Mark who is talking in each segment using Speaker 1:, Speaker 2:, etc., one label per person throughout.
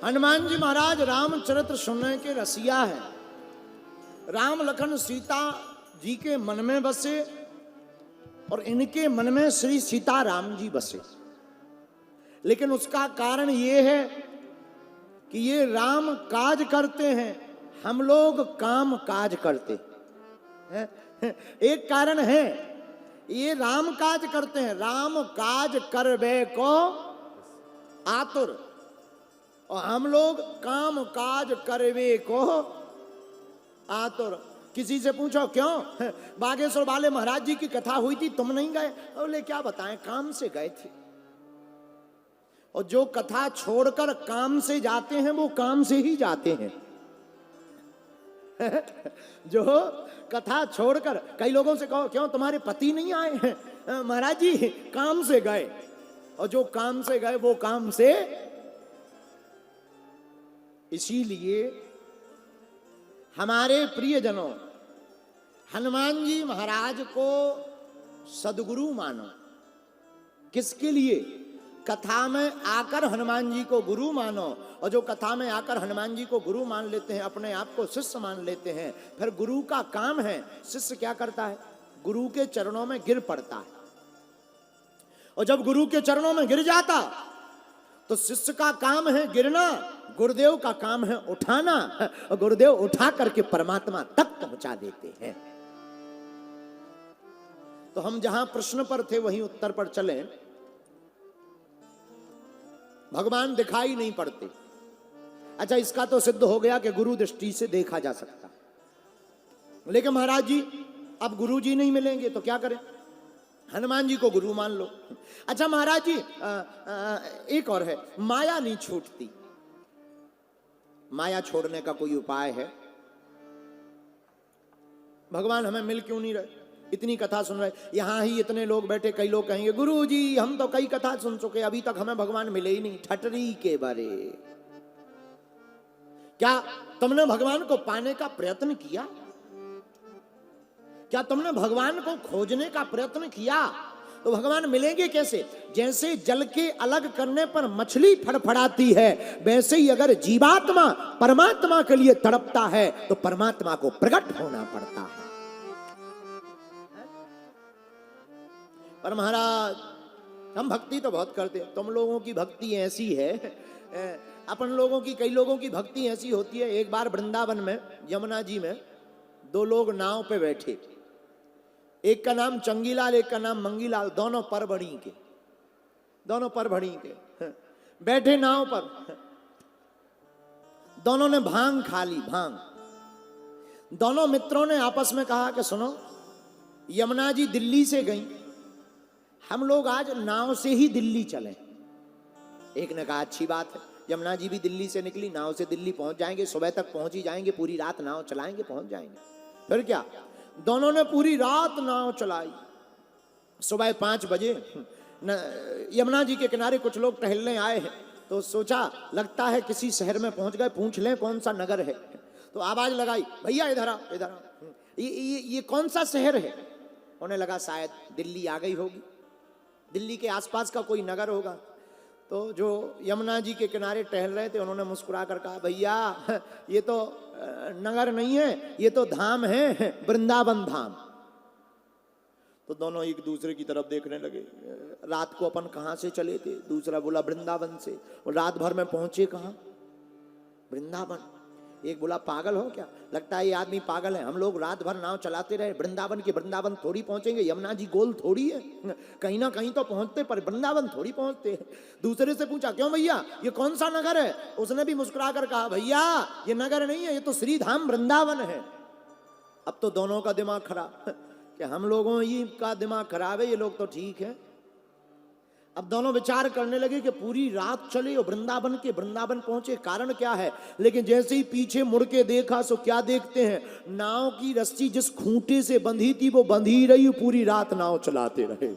Speaker 1: हनुमान जी महाराज रामचरित्र सुनने के रसिया है। राम लखन सीता जी के मन में बसे और इनके मन में श्री सीताराम जी बसे। लेकिन उसका कारण ये है कि ये राम काज करते हैं, हम लोग काम काज करते हैं। एक कारण है, ये राम काज करते हैं, राम काज करबे को आतुर, और हम लोग काम काज करवे को आतुर। किसी से पूछो क्यों बागेश्वर वाले महाराज जी की कथा हुई थी, तुम नहीं गए? बोले क्या बताएं, काम से गए थे। और जो कथा छोड़कर काम से जाते हैं वो काम से ही जाते हैं। जो कथा छोड़कर, कई लोगों से कहो क्यों तुम्हारे पति नहीं आए हैं? महाराज जी काम से गए। और जो काम से गए वो काम से। इसीलिए हमारे प्रियजनों, हनुमान जी महाराज को सदगुरु मानो। किसके लिए? कथा में आकर हनुमान जी को गुरु मानो। और जो कथा में आकर हनुमान जी को गुरु मान लेते हैं, अपने आप को शिष्य मान लेते हैं, फिर गुरु का काम है, शिष्य क्या करता है? गुरु के चरणों में गिर पड़ता है। और जब गुरु के चरणों में गिर जाता तो शिष्य का काम है गिरना, गुरुदेव का काम है उठाना। और गुरुदेव उठा करके परमात्मा तक पहुंचा देते हैं। तो हम जहां प्रश्न पर थे वहीं उत्तर पर चले। भगवान दिखाई नहीं पड़ते। अच्छा, इसका तो सिद्ध हो गया कि गुरु दृष्टि से देखा जा सकता। लेकिन महाराज जी अब गुरु जी नहीं मिलेंगे तो क्या करें? हनुमान जी को गुरु मान लो। अच्छा महाराज जी एक और है, माया नहीं छूटती। माया छोड़ने का कोई उपाय है? भगवान हमें मिल क्यों नहीं रहे? इतनी कथा सुन रहे, यहां ही इतने लोग बैठे, कई लोग कहेंगे गुरु जी हम तो कई कथा सुन चुके, अभी तक हमें भगवान मिले ही नहीं। ठटरी के बारे। क्या तुमने भगवान को पाने का प्रयत्न किया? क्या तुमने भगवान को खोजने का प्रयत्न किया? तो भगवान मिलेंगे कैसे? जैसे जल के अलग करने पर मछली फड़फड़ाती है, वैसे ही अगर जीवात्मा परमात्मा के लिए तड़पता है तो परमात्मा को प्रकट होना पड़ता है। पर महाराज हम भक्ति तो बहुत करते हैं, तुम लोगों की भक्ति ऐसी है, अपन लोगों की, कई लोगों की भक्ति ऐसी होती है। एक बार वृंदावन में यमुना जी में दो लोग नाव पे बैठे, एक का नाम चंगीलाल, एक का नाम मंगीलाल, दोनों परभणी के, दोनों परभणी के बैठे नाव पर। दोनों ने भांग खा ली, भांग। दोनों मित्रों ने आपस में कहा कि सुनो, यमुना जी दिल्ली से गई, हम लोग आज नाव से ही दिल्ली चलें। एक ने कहा अच्छी बात है, यमुना जी भी दिल्ली से निकली, नाव से दिल्ली पहुंच जाएंगे, सुबह तक पहुंच ही जाएंगे, पूरी रात नाव चलाएंगे, पहुंच जाएंगे। फिर क्या, दोनों ने पूरी रात नाव चलाई। सुबह 5 बजे यमुना जी के किनारे कुछ लोग टहलने आए हैं, तो सोचा लगता है किसी शहर में पहुंच गए, पूछ लें कौन सा नगर है। तो आवाज लगाई, भैया इधर आओ, इधर आओ, ये कौन सा शहर है? उन्हें लगा शायद दिल्ली आ गई होगी, दिल्ली के आसपास का कोई नगर होगा। तो जो यमुना जी के किनारे टहल रहे थे उन्होंने मुस्कुरा कर कहा, भैया ये तो नगर नहीं है, ये तो धाम है, वृंदावन धाम। तो दोनों एक दूसरे की तरफ देखने लगे। रात को अपन कहाँ से चले थे? दूसरा बोला वृंदावन से। और रात भर में पहुंचे कहाँ? वृंदावन। एक बोला पागल हो क्या? लगता है ये आदमी पागल है, हम लोग रात भर नाव चलाते रहे, वृंदावन के वृंदावन थोड़ी पहुंचेंगे, यमुना जी गोल थोड़ी है, कहीं ना कहीं तो पहुंचते पर वृंदावन थोड़ी पहुंचते। दूसरे से पूछा क्यों भैया ये कौन सा नगर है? उसने भी मुस्कुरा कर कहा, भैया ये नगर नहीं है, ये तो श्री धाम वृंदावन है। अब तो दोनों का दिमाग खराब कि हम लोगों ही का दिमाग खराब है, ये लोग तो ठीक है। अब दोनों विचार करने लगे कि पूरी रात चले और वृंदावन पहुंचे, कारण क्या है? लेकिन जैसे ही पीछे मुड़ के देखा सो क्या देखते हैं, नाव की रस्सी जिस खूंटे से बंधी थी वो बंधी रही, पूरी रात नाव चलाते रहे।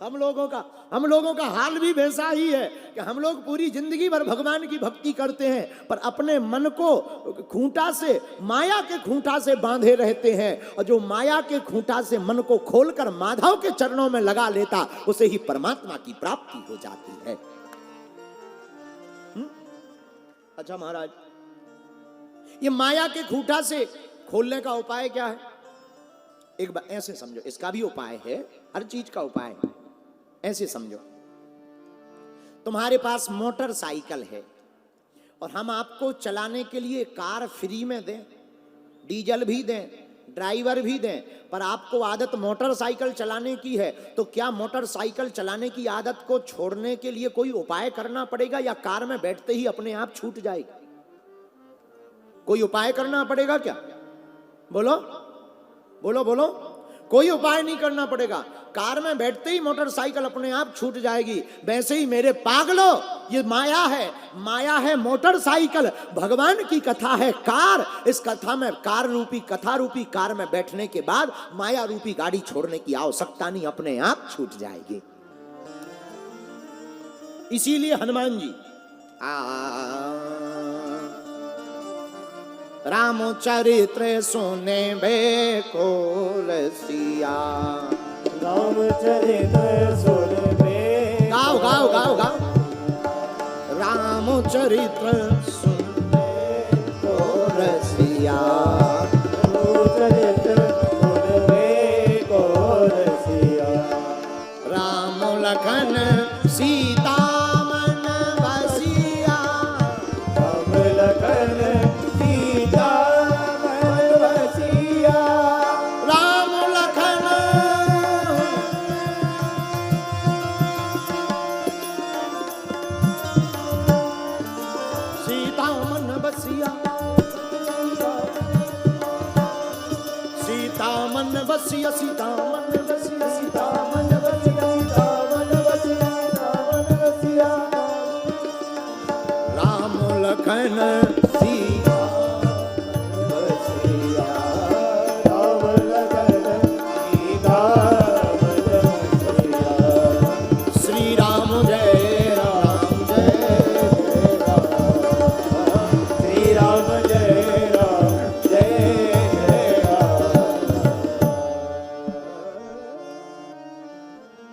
Speaker 1: हम लोगों का हाल भी वैसा ही है कि हम लोग पूरी जिंदगी भर भगवान की भक्ति करते हैं, पर अपने मन को खूंटा से, माया के खूंटा से बांधे रहते हैं। और जो माया के खूंटा से मन को खोलकर माधव के चरणों में लगा लेता, उसे ही परमात्मा की प्राप्ति हो जाती है। अच्छा महाराज, ये माया के खूंटा से खोलने का उपाय क्या है? एक बार ऐसे समझो, इसका भी उपाय है, हर चीज का उपाय है। ऐसे समझो, तुम्हारे पास मोटरसाइकिल है और हम आपको चलाने के लिए कार फ्री में दें, डीजल भी दें, ड्राइवर भी दें, पर आपको आदत मोटरसाइकिल चलाने की है, तो क्या मोटरसाइकिल चलाने की आदत को छोड़ने के लिए कोई उपाय करना पड़ेगा या कार में बैठते ही अपने आप छूट जाएगा? कोई उपाय करना पड़ेगा क्या? बोलो बोलो बोलो। कोई उपाय नहीं करना पड़ेगा, कार में बैठते ही मोटरसाइकिल अपने आप छूट जाएगी। वैसे ही मेरे पागलो, ये माया है, माया है मोटरसाइकिल, भगवान की कथा है कार। इस कथा में कार रूपी, कथा रूपी कार में बैठने के बाद माया रूपी गाड़ी छोड़ने की आवश्यकता नहीं, अपने आप छूट जाएगी। इसीलिए हनुमान जी रामचरित्र सुने बे को रसिया,
Speaker 2: रामचरित्र सुने बे,
Speaker 1: गाओ गाओ गाओ गाओ। रामचरित्र सुने को रसिया,
Speaker 2: रामचरित्र सुने बे को रसिया।
Speaker 1: राम लखन सीता मन बसिया,
Speaker 2: राम लखन सीता मन बसिया।
Speaker 1: राम लखन सीता मन बसिया, सीता मन बसिया, सीता मन बसिया, सीता मन बसिया,
Speaker 2: सीता मन बसिया, सीता मन बसिया।
Speaker 1: राम लखन सीता